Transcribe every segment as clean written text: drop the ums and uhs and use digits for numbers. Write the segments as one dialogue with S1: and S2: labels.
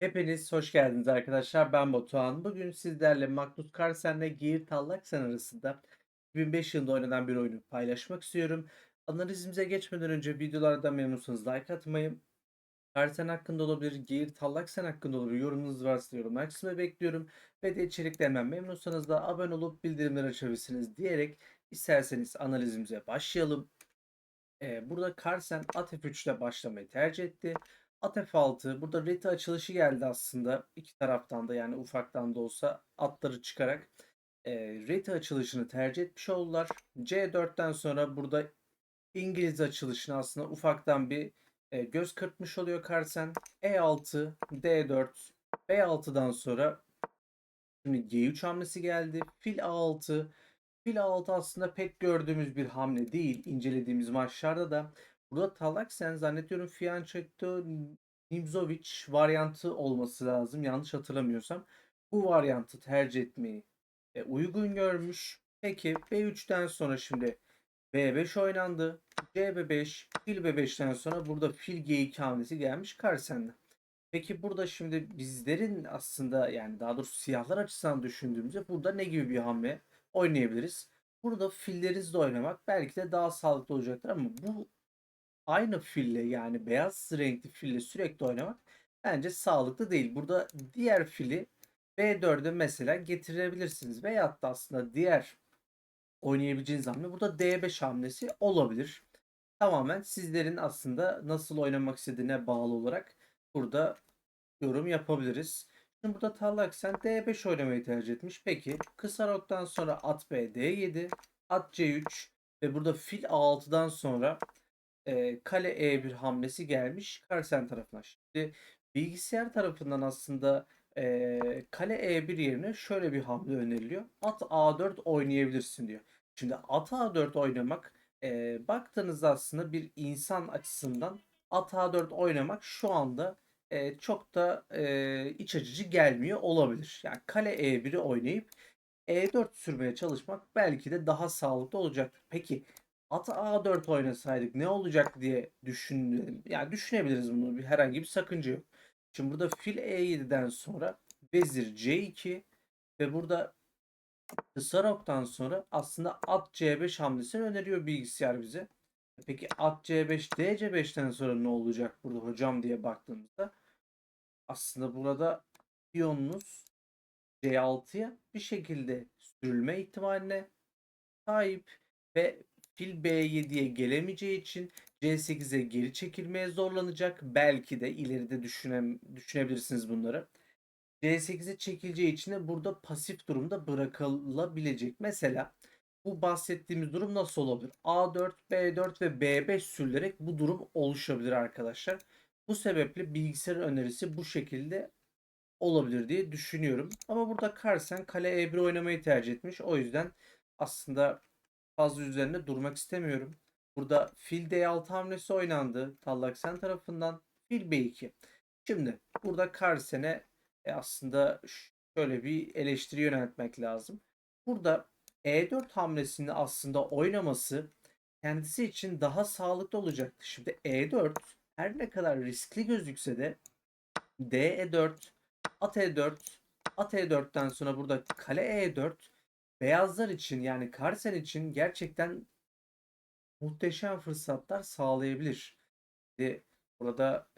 S1: Hepiniz hoş geldiniz arkadaşlar. Ben Batuhan. Bugün sizlerle Magnus Carlsen'le Geir Tallaksen arasında 2005 yılında oynanan bir oyunu paylaşmak istiyorum. Analizimize geçmeden önce videolardan memnunsanız like atmayı, Carlsen hakkında olabilir, Geir Tallaksen hakkında olabilir yorumunuz varsa yorumlar kısmına bekliyorum. Ve de içeriklerinden memnunsanız da abone olup bildirimleri açabilirsiniz diyerek isterseniz analizimize başlayalım. Burada Carlsen at F3 ile başlamayı tercih etti. At F6. Burada reti açılışı geldi aslında. İki taraftan da yani ufaktan da olsa atları çıkarak reti açılışını tercih etmiş oldular. C4'ten sonra burada İngiliz açılışını aslında ufaktan bir göz kırpmış oluyor Carlsen. E6, D4, B6'dan sonra şimdi G3 hamlesi geldi. Fil A6. Fil A6 aslında pek gördüğümüz bir hamle değil. İncelediğimiz maçlarda da. Burada Talaksen zannediyorum Fianchetto Nimzovic varyantı olması lazım. Yanlış hatırlamıyorsam. Bu varyantı tercih etmeyi uygun görmüş. Peki B3'ten sonra şimdi B5 oynandı. C5, fil B5'ten sonra burada fil G2 hamlesi gelmiş Carlsen'de. Peki burada şimdi bizlerin aslında yani daha doğrusu siyahlar açısından düşündüğümüzde burada ne gibi bir hamle oynayabiliriz? Burada fillerinizle oynamak belki de daha sağlıklı olacaktır ama bu aynı fille yani beyaz renkli fille sürekli oynamak bence sağlıklı değil. Burada diğer fili B4'e mesela getirebilirsiniz veyahut da aslında diğer oynayabileceğiniz hamle burada D5 hamlesi olabilir. Tamamen sizlerin aslında nasıl oynamak istediğine bağlı olarak burada yorum yapabiliriz. Şimdi burada Tallaksen D5 oynamayı tercih etmiş. Peki kısa roktan sonra at B D7, at C3 ve burada fil A6'dan sonra kale E1 hamlesi gelmiş Carlsen tarafına. Şimdi bilgisayar tarafından aslında kale E1 yerine şöyle bir hamle öneriliyor. At A4 oynayabilirsin diyor. Şimdi at A4 oynamak baktığınızda aslında bir insan açısından at A4 oynamak şu anda çok da iç açıcı gelmiyor olabilir. Yani kale E1'i oynayıp E4 sürmeye çalışmak belki de daha sağlıklı olacaktır. Peki at A4 oynasaydık ne olacak diye düşünelim. Yani düşünebiliriz bunu. Herhangi bir sakınca yok. Şimdi burada fil E7'den sonra vezir C2 ve burada kısa roktan sonra aslında at C5 hamlesini öneriyor bilgisayar bize. Peki at C5 DC5'ten sonra ne olacak burada hocam diye baktığımızda aslında burada piyonunuz C6'ya bir şekilde sürülme ihtimaline sahip ve fil B7'ye gelemeyeceği için C8'e geri çekilmeye zorlanacak. Belki de ileride düşünebilirsiniz bunları. C8'e çekileceği için de burada pasif durumda bırakılabilecek. Mesela bu bahsettiğimiz durum nasıl olabilir? A4, B4 ve B5 sürülerek bu durum oluşabilir arkadaşlar. Bu sebeple bilgisayarın önerisi bu şekilde olabilir diye düşünüyorum. Ama burada Carlsen kale E1 oynamayı tercih etmiş. O yüzden aslında fazla üzerinde durmak istemiyorum. Burada fil D6 hamlesi oynandı Tallaksen tarafından. Fil B2. Şimdi burada Carlsen'e aslında şöyle bir eleştiri yöneltmek lazım. Burada E4 hamlesini aslında oynaması kendisi için daha sağlıklı olacaktı. Şimdi E4 her ne kadar riskli gözükse de D4, at E4, at E4'ten sonra burada kale E4 beyazlar için yani Carlsen için gerçekten muhteşem fırsatlar sağlayabilir. Ve burada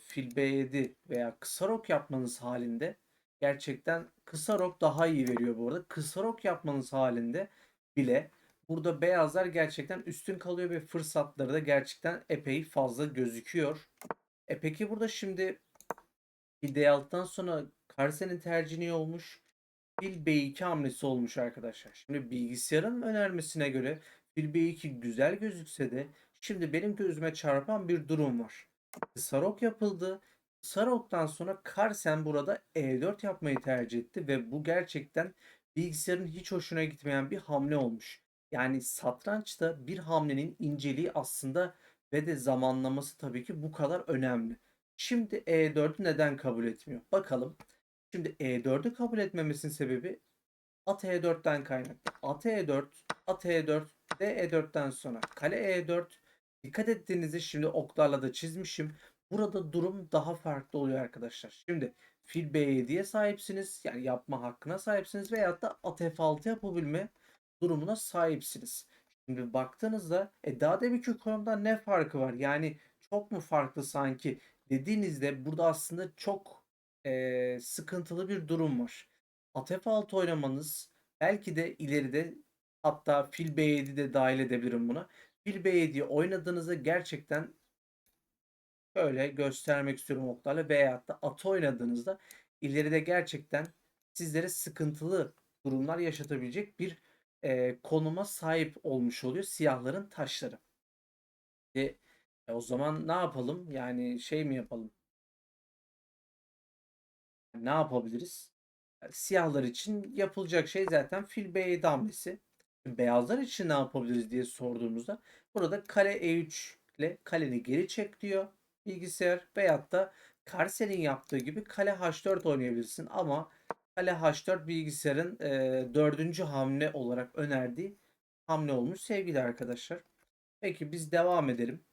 S1: fil B7 veya kısa rok yapmanız halinde gerçekten kısa rok daha iyi veriyor bu arada. Kısa rok yapmanız halinde bile burada beyazlar gerçekten üstün kalıyor ve fırsatları da gerçekten epey fazla gözüküyor. Peki burada şimdi fil D6'dan sonra Carlsen'in tercihi ne olmuş? Fil B2 hamlesi olmuş arkadaşlar. Şimdi bilgisayarın önermesine göre fil B2 güzel gözükse de şimdi benim gözüme çarpan bir durum var. Sarok yapıldı. Sarok'tan sonra Carlsen burada E4 yapmayı tercih etti ve bu gerçekten bilgisayarın hiç hoşuna gitmeyen bir hamle olmuş. Yani satrançta bir hamlenin inceliği aslında ve de zamanlaması tabii ki bu kadar önemli. Şimdi E4'ü neden kabul etmiyor? Bakalım. Şimdi E4'ü kabul etmemesinin sebebi at E4'ten kaynaklı. At E4, at E4, D E4'ten sonra kale E4. Dikkat ettiğinizde şimdi oklarla da çizmişim. Burada durum daha farklı oluyor arkadaşlar. Şimdi fil B7'ye sahipsiniz. Yani yapma hakkına sahipsiniz veyahut da at F6 yapabilme durumuna sahipsiniz. Şimdi baktığınızda daha deminki konuda ne farkı var? Yani çok mu farklı sanki dediğinizde burada aslında çok sıkıntılı bir durum var. At F6 oynamanız belki de ileride, hatta fil B7 de dahil edebilirim buna. Fil B7'yi oynadığınızda gerçekten şöyle göstermek istiyorum oklarla, veyahut da atı oynadığınızda ileride gerçekten sizlere sıkıntılı durumlar yaşatabilecek bir konuma sahip olmuş oluyor siyahların taşları. E, o zaman ne yapalım? Yani şey mi yapalım? Ne yapabiliriz? Yani siyahlar için yapılacak şey zaten fil B7 hamlesi. Beyazlar için ne yapabiliriz diye sorduğumuzda burada kale E3 ile kaleni geri çek diyor bilgisayar, veyahut da Carsel'in yaptığı gibi kale H4 oynayabilirsin, ama kale H4 bilgisayarın dördüncü hamle olarak önerdiği hamle olmuş sevgili arkadaşlar. Peki biz devam edelim.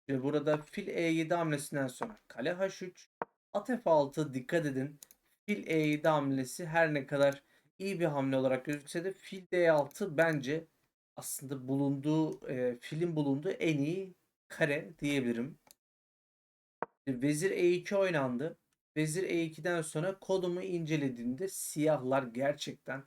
S1: Şimdi burada fil E7 hamlesinden sonra kale H3, at F6, dikkat edin. Fil E7 hamlesi her ne kadar iyi bir hamle olarak gözükse de fil D6 bence aslında filin bulunduğu en iyi kare diyebilirim. Vezir E2 oynandı. Vezir E2'den sonra konumu incelediğinde siyahlar gerçekten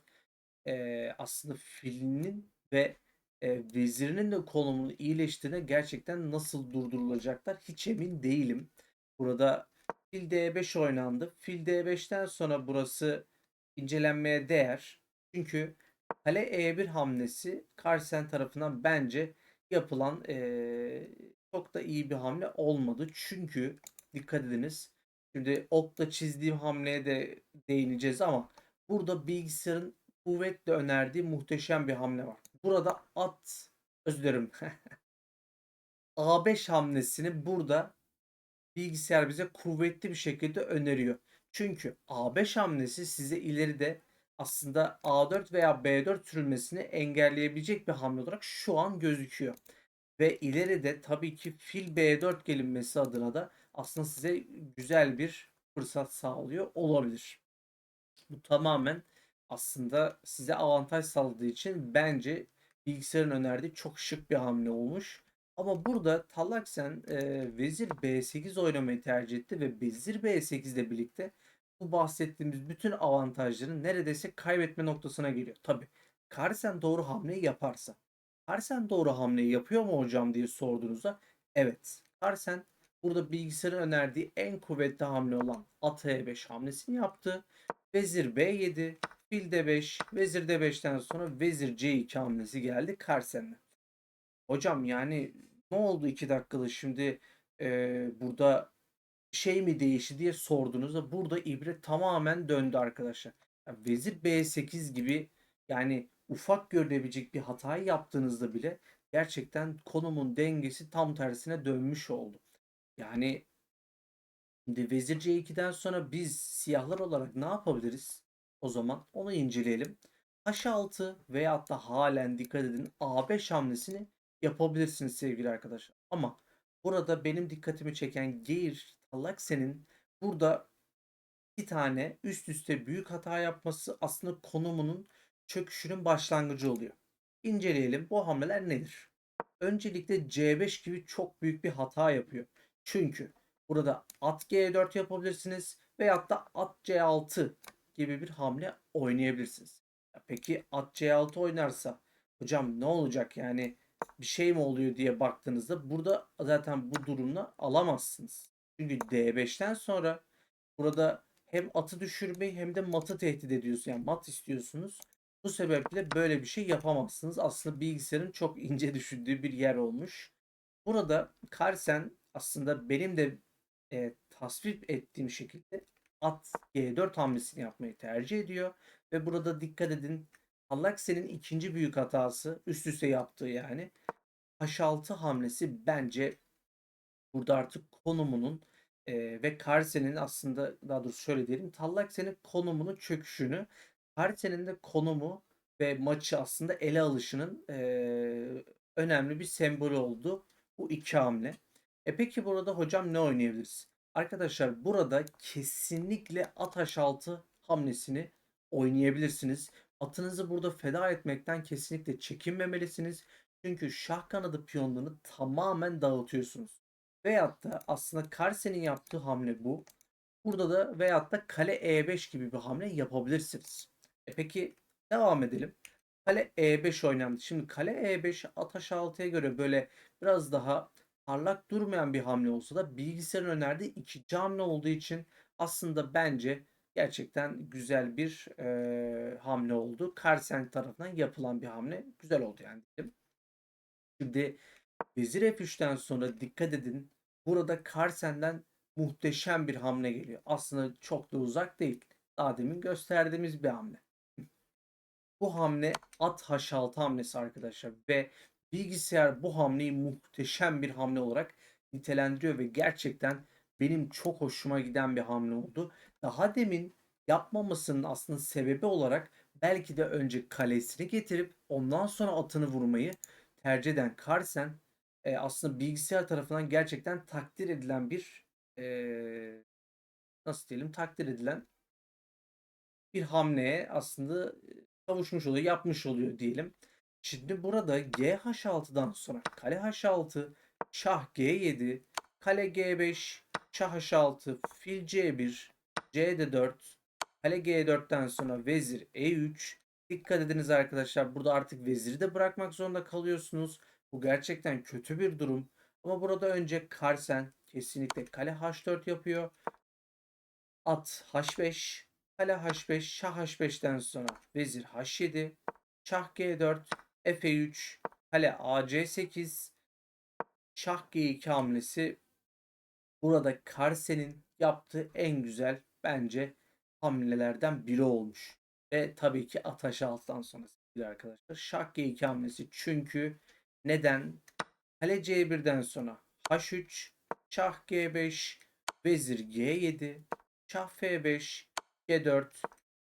S1: aslında filinin ve vezirinin de konumunu iyileştirdiğine gerçekten nasıl durdurulacaklar hiç emin değilim. Burada fil D5 oynandı. Fil D5'ten sonra burası incelenmeye değer. Çünkü kale E1 hamlesi Carlsen tarafından bence yapılan çok da iyi bir hamle olmadı. Çünkü dikkat ediniz. Şimdi okla çizdiğim hamleye de değineceğiz, ama burada bilgisayarın kuvvetle önerdiği muhteşem bir hamle var. Burada özür dilerim, A5 hamlesini burada bilgisayar bize kuvvetli bir şekilde öneriyor. Çünkü A5 hamlesi size ileride aslında A4 veya B4 sürülmesini engelleyebilecek bir hamle olarak şu an gözüküyor. Ve ileride tabii ki fil B4 gelinmesi adına da aslında size güzel bir fırsat sağlıyor olabilir. Bu tamamen aslında size avantaj sağladığı için bence bilgisayarın önerdiği çok şık bir hamle olmuş. Ama burada Talaksen vezir B8 oynamayı tercih etti ve vezir B8 ile birlikte bu bahsettiğimiz bütün avantajların neredeyse kaybetme noktasına geliyor. Tabi Carlsen doğru hamleyi yaparsa. Carlsen doğru hamleyi yapıyor mu hocam diye sorduğunuzda evet. Carlsen burada bilgisayarın önerdiği en kuvvetli hamle olan at E5 hamlesini yaptı. Vezir B7, fil D5, vezir D5'ten sonra vezir C2 hamlesi geldi Carlsen'le. Hocam yani ne oldu 2 dakikada şimdi burada şey mi değişti diye sorduğunuzda burada ibre tamamen döndü arkadaşlar. Ya vezir B8 gibi, yani ufak görülebilecek bir hatayı yaptığınızda bile gerçekten konumun dengesi tam tersine dönmüş oldu. Yani şimdi vezir C2'den sonra biz siyahlar olarak ne yapabiliriz? O zaman onu inceleyelim. H6 veyahut da halen dikkat edin A5 hamlesini yapabilirsiniz sevgili arkadaşlar. Ama burada benim dikkatimi çeken Geir Talaksen'in burada iki tane üst üste büyük hata yapması aslında konumunun çöküşünün başlangıcı oluyor. İnceleyelim, bu hamleler nedir? Öncelikle C5 gibi çok büyük bir hata yapıyor. Çünkü burada at G4 yapabilirsiniz veyahut da at C6 gibi bir hamle oynayabilirsiniz. Peki at C6 oynarsa hocam ne olacak, yani bir şey mi oluyor diye baktığınızda burada zaten bu durumla alamazsınız. Çünkü D5'ten sonra burada hem atı düşürmeyi hem de matı tehdit ediyorsunuz. Yani mat istiyorsunuz. Bu sebeple böyle bir şey yapamazsınız. Aslında bilgisayarın çok ince düşündüğü bir yer olmuş. Burada Carlsen aslında benim de tasvip ettiğim şekilde at G4 hamlesini yapmayı tercih ediyor. Ve burada dikkat edin, Galaxy'nin ikinci büyük hatası üst üste yaptığı, yani H6 hamlesi bence burada artık konumunun ve Carlsen'in aslında, daha doğrusu şöyle diyelim, Tallaksen'in konumunun çöküşünü, Carlsen'in de konumu ve maçı aslında ele alışının önemli bir sembolü oldu bu iki hamle. Peki burada hocam ne oynayabiliriz? Arkadaşlar burada kesinlikle at h6 hamlesini oynayabilirsiniz. Atınızı burada feda etmekten kesinlikle çekinmemelisiniz. Çünkü şah kanadı piyonlarını tamamen dağıtıyorsunuz. Veyahut da aslında Carlsen'in yaptığı hamle bu. Burada da veyahut da kale E5 gibi bir hamle yapabilirsiniz. Peki devam edelim. Kale E5 oynandı. Şimdi kale E5 at H6'ya göre böyle biraz daha parlak durmayan bir hamle olsa da bilgisayarın önerdiği ikinci hamle olduğu için aslında bence gerçekten güzel bir hamle oldu. Carlsen tarafından yapılan bir hamle. Güzel oldu yani dedim. Şimdi Vezir F3'ten sonra dikkat edin. Burada Carlsen'den muhteşem bir hamle geliyor. Aslında çok da uzak değil. Daha demin gösterdiğimiz bir hamle. Bu hamle at H6 hamlesi arkadaşlar ve bilgisayar bu hamleyi muhteşem bir hamle olarak nitelendiriyor ve gerçekten benim çok hoşuma giden bir hamle oldu. Daha demin yapmamasının aslında sebebi olarak belki de önce kalesini getirip ondan sonra atını vurmayı tercih eden Carlsen aslında bilgisayar tarafından gerçekten takdir edilen bir nasıl diyelim takdir edilen bir hamleye aslında kavuşmuş oluyor, yapmış oluyor diyelim. Şimdi burada GH6'dan sonra kale H6, şah G7, kale G5, şah H6, fil C1, C D4, kale G4'ten sonra vezir E3. Dikkat ediniz arkadaşlar, burada artık veziri de bırakmak zorunda kalıyorsunuz. Bu gerçekten kötü bir durum. Ama burada önce Carlsen kesinlikle kale H4 yapıyor. At H5, kale H5, şah H5'ten sonra vezir H7, şah G4, F3, kale AC8, şah G2 hamlesi burada Carlsen'in yaptığı en güzel bence hamlelerden biri olmuş. Ve tabii ki at H6'dan sonra sevgili arkadaşlar şah G2 hamlesi. Çünkü neden? Kale C1'den sonra H3, şah G5, vezir G7, şah F5, G4,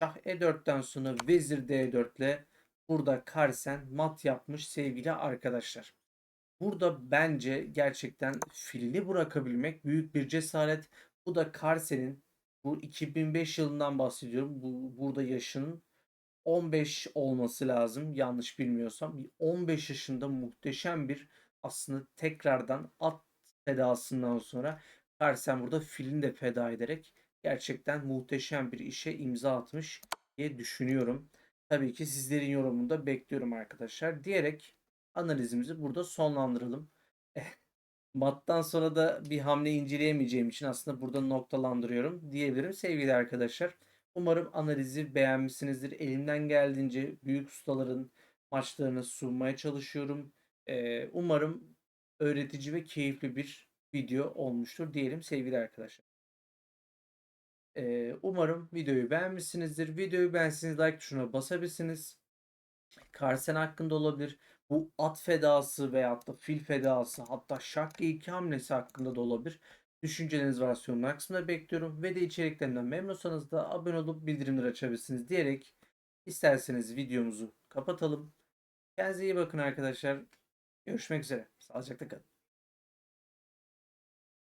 S1: şah E4'ten sonra vezir D4 ile burada Carlsen mat yapmış sevgili arkadaşlar. Burada bence gerçekten filini bırakabilmek büyük bir cesaret. Bu da Carlsen'in bu 2005 yılından bahsediyorum. Burada yaşının 15 olması lazım yanlış bilmiyorsam. 15 yaşında muhteşem bir aslında tekrardan at fedasından sonra Carlsen burada filini de feda ederek gerçekten muhteşem bir işe imza atmış diye düşünüyorum. Tabii ki sizlerin yorumunu da bekliyorum arkadaşlar diyerek analizimizi burada sonlandıralım. Mattan sonra da bir hamle inceleyemeyeceğim için aslında burada noktalandırıyorum diyebilirim sevgili arkadaşlar. Umarım analizi beğenmişsinizdir. Elimden geldiğince büyük ustaların maçlarını sunmaya çalışıyorum. Umarım öğretici ve keyifli bir video olmuştur diyelim sevgili arkadaşlar. Umarım videoyu beğenmişsinizdir. Videoyu beğenseniz like tuşuna basabilirsiniz. Carlsen hakkında olabilir. Bu at fedası veyahut da fil fedası hatta şah G2 hamlesi hakkında da olabilir. Düşünceleriniz varsa yorumlar kısmında bekliyorum. Ve de içeriklerinden memnunsanız da abone olup bildirimleri açabilirsiniz diyerek isterseniz videomuzu kapatalım. Kendinize iyi bakın arkadaşlar. Görüşmek üzere. Sağlıcakla kalın.